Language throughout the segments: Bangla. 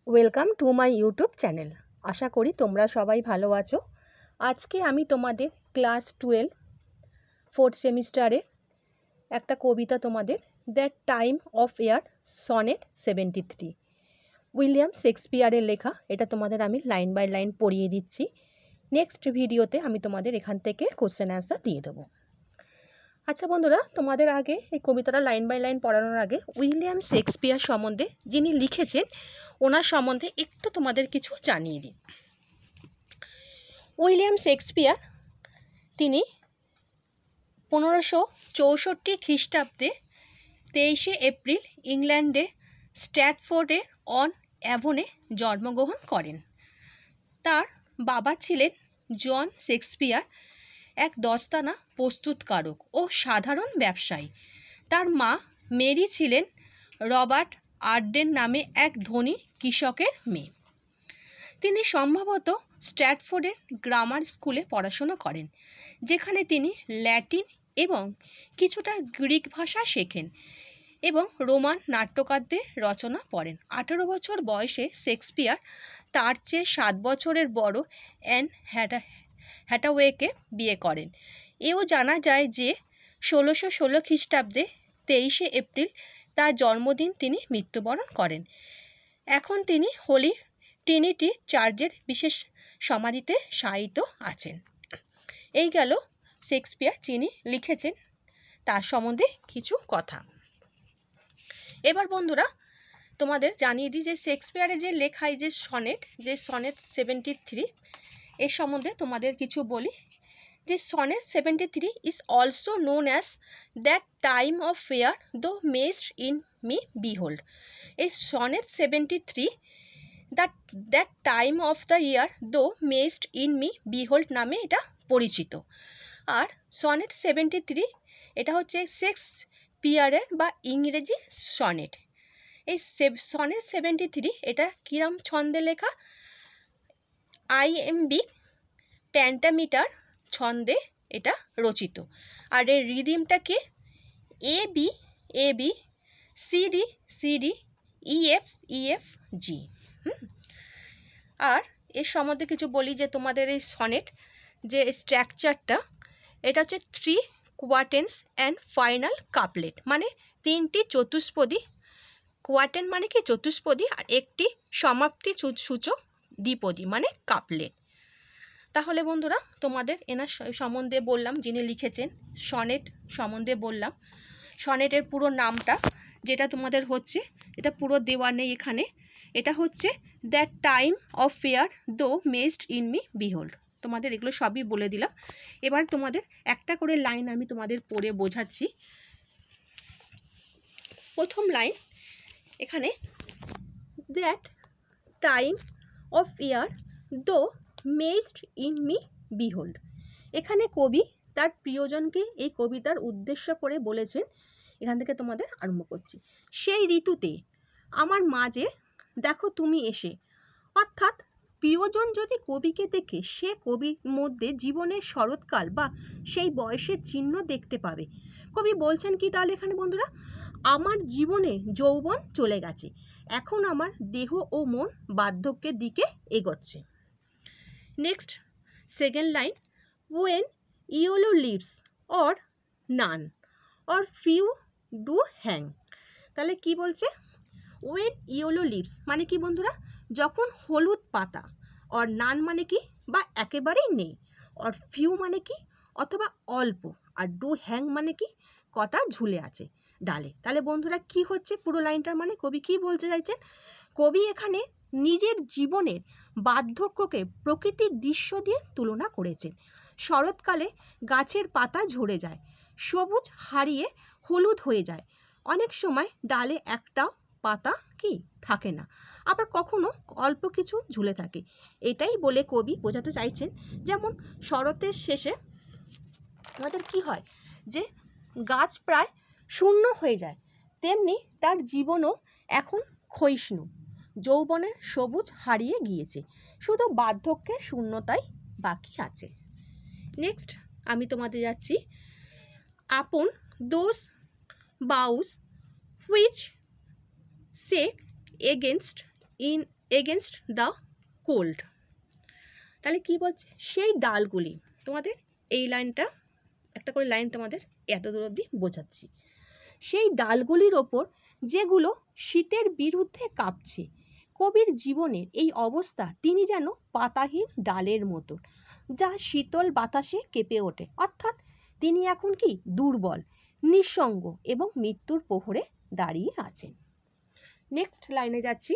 Welcome to my YouTube channel. আশা করি তোমরা সবাই ভালো আছো। আজকে আমি তোমাদের ক্লাস 12 ফোর্থ সেমিস্টারে একটা কবিতা তোমাদের the time of year sonnet 73 William শেক্সপিয়ারের লেখা। এটা তোমাদের আমি লাইন বাই লাইন পড়িয়ে দিচ্ছি। নেক্সট ভিডিওতে আমি তোমাদের এখান থেকে কোশ্চেন অ্যান্সার দিয়ে দেবো। আচ্ছা বন্ধুরা, তোমাদের আগে এই কবিতাটা লাইন বাই লাইন পড়ানোর আগে উইলিয়াম শেক্সপিয়ার সম্বন্ধে যিনি লিখেছেন ওনার সম্বন্ধে একটু তোমাদের কিছু জানিয়ে দিই। উইলিয়াম শেক্সপিয়ার তিনি 1564 খ্রিস্টাব্দে 23 এপ্রিল ইংল্যান্ডে স্ট্র্যাটফোর্ডে অন অ্যাভনে জন্মগ্রহণ করেন। তার বাবা ছিলেন জন শেক্সপিয়ার, এক দস্তানা প্রস্তুতকারক ও সাধারণ ব্যবসায়ী। তার মা মেরি ছিলেন রবার্ট আর্ডেন নামে এক ধনী কৃষকের মেয়ে। তিনি সম্ভবত স্ট্র্যাটফোর্ডের গ্রামার স্কুলে পড়াশোনা করেন, যেখানে তিনি ল্যাটিন এবং কিছুটা গ্রিক ভাষা শেখেন এবং রোমান নাট্যকারদের রচনা পড়েন। 18 বছর বয়সে শেক্সপিয়ার তার চেয়ে 7 বছরের বড় অ্যান হ্যাটাওয়েকে বিয়ে করেন। এও জানা যায় যে 1616 খ্রিস্টাব্দে 23 এপ্রিল তার জন্মদিন তিনি মৃত্যুবরণ করেন। এখন তিনি হোলি ট্রিনিটি চার্চের বিশেষ সমাধিতে শায়িত আছেন। এই গেল শেক্সপিয়ার যিনি লিখেছেন তার সম্বন্ধে কিছু কথা। এবার বন্ধুরা তোমাদের জানিয়ে দিই যে শেক্সপিয়ারের যে লেখায় যে সনেট 73 এর সম্বন্ধে তোমাদের কিছু বলি। যে sonnet 73 is also known as that time of fair দো মেস্ট ইন মি বিহোল্ড। এই sonnet 73 that time of the year দো মেস্ট ইন মি বিহোল্ড নামে এটা পরিচিত। আর সনেট 73 এটা হচ্ছে শেক্সপিয়ারের বা ইংরেজি সনেট। এই সনেট 73 এটা কিরম ছন্দে লেখা? আইএমবি প্যান্টামিটার ছন্দে এটা রচিত। আর এর রিদিমটা কি? A B A B C D C D E F E F G. আর এর সম্বন্ধে কিছু বলি যে তোমাদের এই সনেট যে স্ট্রাকচারটা এটা হচ্ছে 3 কোয়ার্টেন্স অ্যান্ড ফাইনাল কাপলেট, মানে 3টি চতুষ্পদী। কোয়ার্টেন মানে কি? চতুষ্পদী। আর একটি সমাপ্তি সূচক দ্বিপদী মানে কাপলেট। তাহলে বন্ধুরা তোমাদের এনার সম্বন্ধে বললাম, যিনি লিখেছেন সনেট সম্বন্ধে বললাম। সনেটের পুরো নামটা যেটা তোমাদের হচ্ছে, এটা পুরো দেওয়া নেই এখানে, এটা হচ্ছে দ্যাট টাইম অফ ফেয়ার দো মেস্ট ইন মি বিহোল্ড। তোমাদের এগুলো সবই বলে দিলাম। এবার তোমাদের একটা করে লাইন আমি তোমাদের পড়ে বোঝাচ্ছি। প্রথম লাইন এখানে, দ্যাট টাইম অফ ইয়ার দো মেস্ট ইন মি বিহোল্ড। এখানে কবি তার প্রিয়জনকে এই কবিতার উদ্দেশ্য করে বলেছেন। এখান থেকে তোমাদের আরম্ভ করছি। সেই ঋতুতে আমার মাঝে দেখো তুমি এসে। অর্থাৎ প্রিয়জন যদি কবিকে দেখে, সে কবির মধ্যে জীবনের শরৎকাল বা সেই বয়সের চিহ্ন দেখতে পাবে। কবি বলছেন কি তাহলে এখানে বন্ধুরা? আমার জীবনে যৌবন চলে গেছে, এখন আমার দেহ ও মন বার্ধক্যের দিকে এগোচ্ছে। Next second line, when yellow leaves or none or few do hang. তাহলে কি বলছে? ওয়েন ইয়েলো লিভস মানে কি বন্ধুরা? যখন হলুদ পাতা, অর নান মানে কি? বা একেবারেই নেই, অর ফিউ মানে কি? অথবা অল্প, আর ডু হ্যাং মানে কি? কটা ঝুলে আছে ডালে। তাহলে বন্ধুরা কি হচ্ছে পুরো লাইনটার মানে? কবি কি বলতে চাইছেন? কবি এখানে নিজের জীবনের বার্ধক্যকে প্রকৃতির দৃশ্য দিয়ে তুলনা করেছেন। শরৎকালে গাছের পাতা ঝরে যায়, সবুজ হারিয়ে হলুদ হয়ে যায়। অনেক সময় ডালে একটা পাতা কি থাকে না, আবার কখনো অল্প কিছু ঝুলে থাকে। এটাই বলে কবি বোঝাতে চাইছেন, যেমন শরতের শেষে আমাদের কি হয় যে গাছ প্রায় শূন্য হয়ে যায়, তেমনি তার জীবনও এখন ক্ষয়িষ্ণু। যৌবনের সবুজ হারিয়ে গিয়েছে, শুধু বার্ধক্যের শূন্যতাই বাকি আছে। নেক্সট আমি তোমাদের যাচ্ছি, upon those boughs which shake against in against the cold. তাহলে কি বলছে, সেই ডালগুলি, তোমাদের এই লাইনটা একটা করে লাইন তোমাদের এত দূর অবধি বোঝাচ্ছি। সেই ডালগুলির ওপর যেগুলো শীতের বিরুদ্ধে কাঁপছে, কবির জীবনের এই অবস্থা তিনি যেন পাতাহীন ডালের মতো, যা শীতল বাতাসে কেঁপে ওঠে। অর্থাৎ তিনি এখন কি দুর্বল, নিঃসঙ্গ এবং মৃত্যুর প্রহরে দাঁড়িয়ে আছেন। নেক্সট লাইনে যাচ্ছি।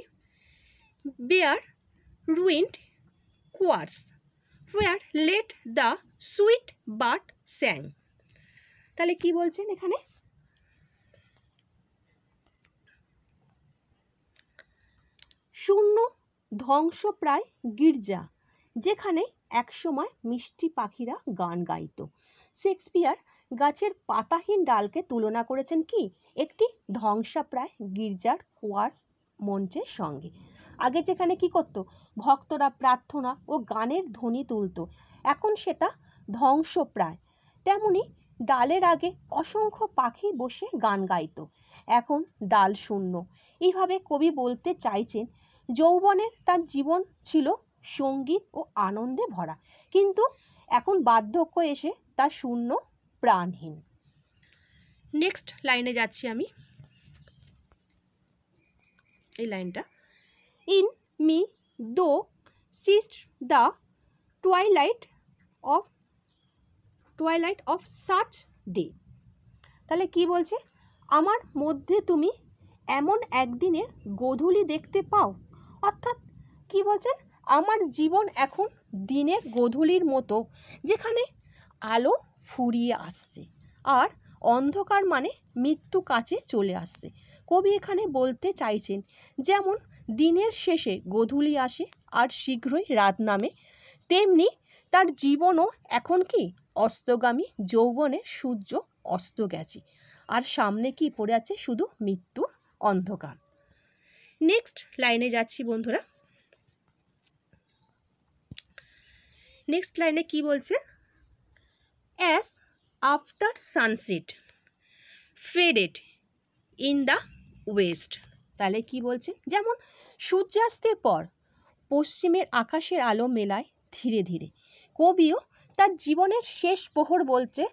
Bare ruined choirs where let the sweet bird sang। তাহলে কি বলছেন এখানে, শূন্য ধ্বংসপ্রায় গির্জা যেখানে একসময় মিষ্টি পাখিরা গান গাইত। শেক্সপিয়ার গাছের পাতাহীন ডালকে তুলনা করেছেন কি একটি ধ্বংসপ্রায় গির্জার কোয়ার্স মঞ্চের সঙ্গে। আগে যেখানে কি করত, ভক্তরা প্রার্থনা ও গানের ধ্বনি তুলত, এখন সেটা ধ্বংসপ্রায়। তেমনি ডালের আগে অসংখ্য পাখি বসে গান গাইত, এখন ডাল শূন্য। এইভাবে কবি বলতে চাইছেন যৌবনের তার জীবন ছিল সঙ্গীত ও আনন্দে ভরা, কিন্তু এখন বার্ধক্য এসে তা শূন্য, প্রাণহীন। নেক্সট লাইনে যাচ্ছি আমি। এই লাইনটা, ইন মি দো cyst the twilight of such day. তাহলে কি বলছে, আমার মধ্যে তুমি এমন একদিনের গোধূলি দেখতে পাও। অর্থাৎ কি বলছেন, আমার জীবন এখন দিনের গোধূলির মতো, যেখানে আলো ফুরিয়ে আসছে আর অন্ধকার মানে মৃত্যু কাছে চলে আসছে। কবি এখানে বলতে চাইছেন যেমন দিনের শেষে গোধূলি আসে আর শীঘ্রই রাত নামে, তেমনি তার জীবনও এখন কি অস্তগামী, যৌবনে সূর্য অস্ত গেছে আর সামনে কি পড়ে আছে, শুধু মৃত্যুর অন্ধকার। নেক্সট লাইনে যাচ্ছি বন্ধুরা। নেক্সট লাইনে কি বলছে, as after sunset faded in the West. তাহলে কি বলছে, যেমন সূর্যাস্তের পর পশ্চিমের আকাশের আলো মেলায় ধীরে ধীরে। কবিও তার জীবনের শেষ প্রহর বলছে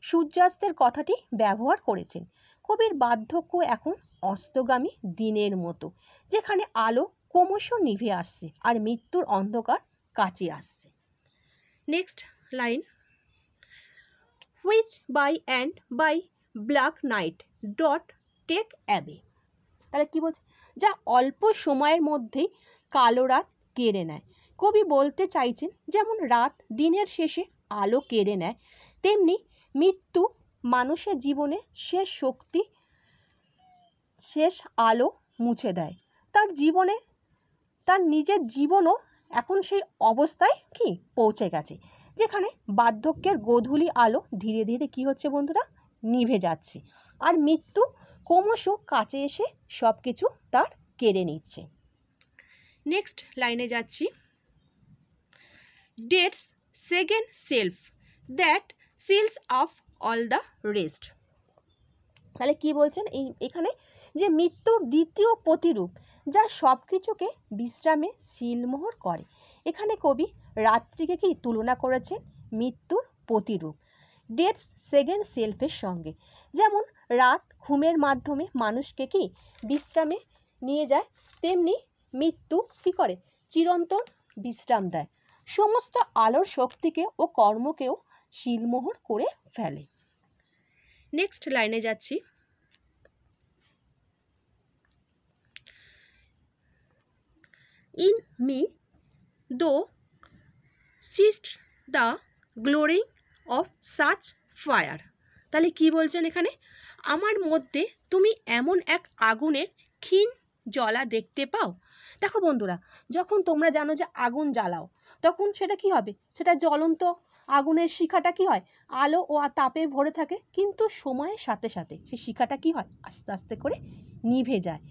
সূর্যাস্তের কথাটি ব্যবহার করেছেন। কবির বার্ধক্য এখন অস্তগামী দিনের মতো, যেখানে আলো ক্রমশ নিভে আসছে আর মৃত্যুর অন্ধকার কাছে আসছে। Next line, which by and by black night doth take away. তাহলে কি বলছে, যা অল্প সময়ের মধ্যেই কালো রাত কেড়ে নেয়। কবি বলতে চাইছেন যেমন রাত দিনের শেষে আলো কেড়ে নেয়, তেমনি মৃত্যু মানুষের জীবনে শেষ শক্তি, শেষ আলো মুছে দেয়। তার জীবনে, তার নিজের জীবনও এখন সেই অবস্থায় কি পৌঁছে গেছে, যেখানে বার্ধক্যের গোধূলি আলো ধীরে ধীরে কি হচ্ছে বন্ধুরা, নিভে যাচ্ছে আর মৃত্যু ক্রমশ কাছে এসে সব কিছু তার কেড়ে নিচ্ছে। নেক্সট লাইনে যাচ্ছি, death's second self that seals up all the rest. তাহলে কি বলছেন, এখানে যে মৃত্যুর দ্বিতীয় প্রতিরূপ, যা সব কিছুকে বিশ্রামে সিলমোহর করে। এখানে কবি রাত্রিকে কি তুলনা করেছেন মৃত্যুর প্রতিরূপ, ডেথস সেকেন্ড সেলফের সঙ্গে। যেমন রাত ঘুমের মাধ্যমে মানুষকে কি বিশ্রামে নিয়ে যায়, তেমনি মৃত্যু কি করে, চিরন্তন বিশ্রাম দেয়, সমস্ত আলোর শক্তিকে ও কর্মকেও সিলমোহর করে ফেলে। নেক্সট লাইনে যাচ্ছি, ইন মি দো cyst the glory of such fire. তাহলে কি বলছেন এখানে, আমার মধ্যে তুমি এমন এক আগুনের ক্ষীণ জ্বলা দেখতে পাও। দেখো বন্ধুরা, যখন তোমরা জানো যে আগুন জ্বালাও, তখন সেটা কি হবে, সেটা জ্বলন্ত আগুনের শিখাটা কি হয়, আলো ও তাপে ভরে থাকে, কিন্তু সময়ের সাথে সাথে সেই শিখাটা কি হয়, আস্তে আস্তে করে নিভে যায়,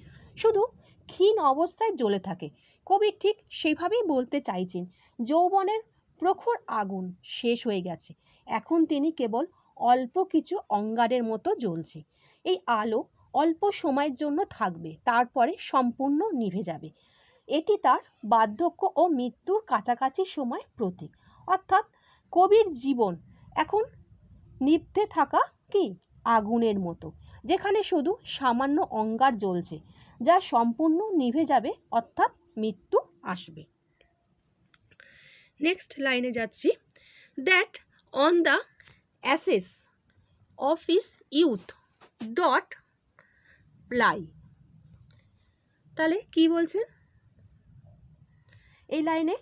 শুধু ক্ষীণ অবস্থায় জ্বলে থাকে। কবি ঠিক সেইভাবেই বলতে চাইছেন যৌবনের প্রখর আগুন শেষ হয়ে গেছে, এখন তিনি কেবল অল্প কিছু অঙ্গারের মতো জ্বলছে। এই আলো অল্প সময়ের জন্য থাকবে, তারপরে সম্পূর্ণ নিভে যাবে। এটি তার বার্ধক্য ও মৃত্যুর কাছাকাছি সময় প্রতীক। অর্থাৎ কবির জীবন এখন নিভতে থাকা কি আগুনের মতো, যেখানে শুধু সামান্য অঙ্গার জ্বলছে, যা সম্পূর্ণ নিভে যাবে, অর্থাৎ মৃত্যু আসবে। নেক্সট লাইনে যাচ্ছি, that on the ashes of his youth doth lie. তাহলে কি বলছেন এই লাইনে,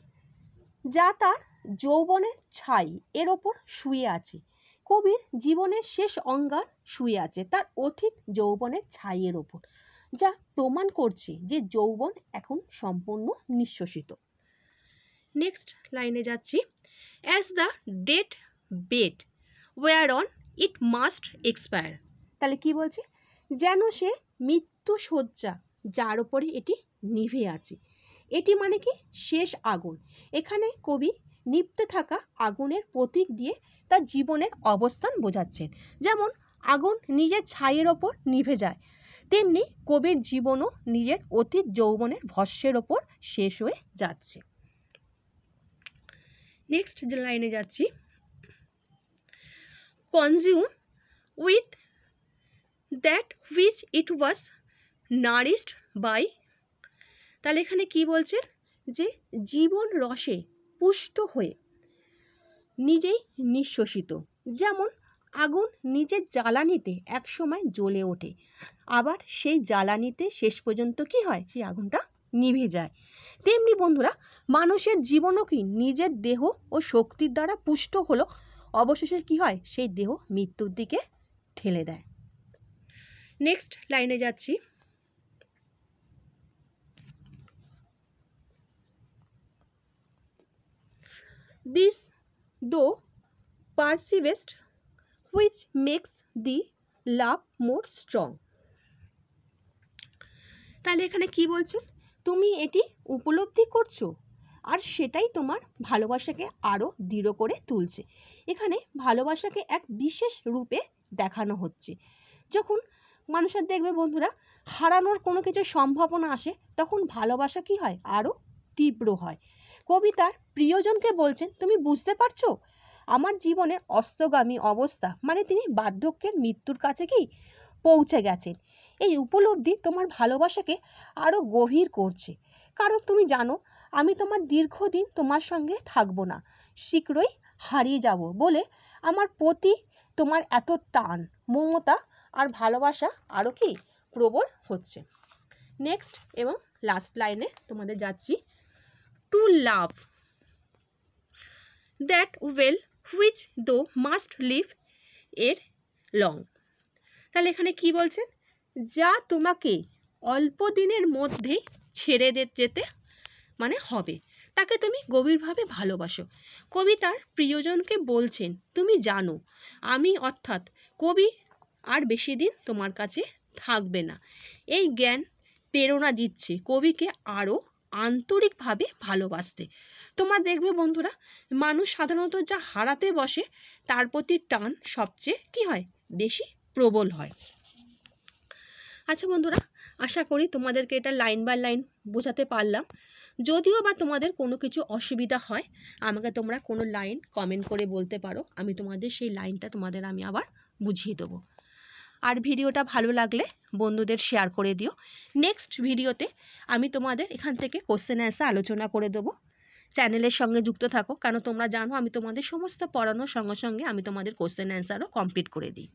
যা তার যৌবনের ছাই এর ওপর শুয়ে আছে। কবির জীবনের শেষ অঙ্গার শুয়ে আছে তার অতীত যৌবনের ছাইয়ের ওপর, যা প্রমাণ করছে যে যৌবন এখন সম্পূর্ণ নিঃশ্বসিত। নেক্সট লাইনে যাচ্ছি, as the dead bed whereon it must expire. তাহলে কি বলছে, যেন সে মৃত্যু শয্যা যার ওপরে এটি নিভে আছে। এটি মানে কি শেষ আগুন। এখানে কবি নিভতে থাকা আগুনের প্রতীক দিয়ে তার জীবনের অবস্থান বোঝাচ্ছেন। যেমন আগুন নিজের ছাইয়ের ওপর নিভে যায়, তেমনি কবির জীবনও নিজের অতীত যৌবনের ভস্যের ওপর শেষ হয়ে যাচ্ছে। নেক্সট যে লাইনে যাচ্ছি, consume with that which it was nourished by. তাহলে এখানে কি বলছেন, যে জীবন রসে পুষ্ট হয়ে নিজেই নিঃশ্বসিত। যেমন আগুন নিজের জ্বালানিতে একসময় জ্বলে ওঠে, আবার সেই জ্বালানিতে শেষ পর্যন্ত কি হয়, সেই আগুনটা নিভে যায়। তেমনি বন্ধুরা, মানুষের জীবনও কি নিজের দেহ ও শক্তির দ্বারা পুষ্ট হলো, অবশেষে কি হয়, সেই দেহ মৃত্যুর দিকে ঠেলে দেয়। নেক্সট লাইনে যাচ্ছি, this thou perceivest which makes the love more strong. তাহলে এখানে কি বলছেন, তুমি এটি উপলব্ধি করছো, আর সেটাই তোমার ভালোবাসাকে আরও দৃঢ় করে তুলছে। এখানে ভালোবাসাকে এক বিশেষ রূপে দেখানো হচ্ছে। যখন মানুষের দেখবে বন্ধুরা হারানোর কোনো কিছু সম্ভাবনা আসে, তখন ভালোবাসা কি হয়, আরও তীব্র হয়। কবি তার প্রিয়জনকে বলছেন, তুমি বুঝতে পারছো আমার জীবনের অস্তগামী অবস্থা, মানে তিনি বার্ধক্যের মৃত্যুর কাছে কি পৌঁছে গেছেন। এই উপলব্ধি তোমার ভালোবাসাকে আরও গভীর করছে, কারণ তুমি জানো আমি তোমার দীর্ঘদিন তোমার সঙ্গে থাকবো না, শীঘ্রই হারিয়ে যাব বলে আমার প্রতি তোমার এত টান, মমতা আর ভালোবাসা আরও কি প্রবল হচ্ছে। নেক্সট এবং লাস্ট লাইনে তোমাদের যাচ্ছি, to love that well which thou must leave ere long. তাহলে এখানে কি বলছেন, যা তোমাকে অল্প দিনের মধ্যেই ছেড়ে যেতে মানে হবে, তাকে তুমি গভীরভাবে ভালোবাসো। কবি তার প্রিয়জনকে বলছেন, তুমি জানো আমি, অর্থাৎ কবি আর বেশি দিন তোমার কাছে থাকবে না। এই জ্ঞান প্রেরণা দিচ্ছে কবিকে আরও আন্তরিকভাবে ভালোবাসতে। তোমার দেখবে বন্ধুরা, মানুষ সাধারণত যা হারাতে বসে তার প্রতি টান সবচেয়ে কি হয়, বেশি প্রবল হয়। আচ্ছা বন্ধুরা, আশা করি তোমাদেরকে এটা লাইন বাই লাইন বোঝাতে পারলাম। যদিও বা তোমাদের কোনো কিছু অসুবিধা হয়, আমাকে তোমরা কোনো লাইন কমেন্ট করে বলতে পারো, আমি তোমাদের সেই লাইনটা তোমাদের আমি আবার বুঝিয়ে দেবো। আর ভিডিওটা ভালো লাগলে বন্ধুদের শেয়ার করে দিও। নেক্সট ভিডিওতে আমি তোমাদের এখান থেকে কোশ্চেন অ্যান্সার আলোচনা করে দেবো। চ্যানেলের সঙ্গে যুক্ত থাকো, কারণ তোমরা জানো আমি তোমাদের সমস্ত পড়ানোর সঙ্গে সঙ্গে আমি তোমাদের কোশ্চেন অ্যান্সারও কমপ্লিট করে দিই।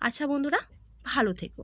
আচ্ছা বন্ধুরা, ভালো থেকো।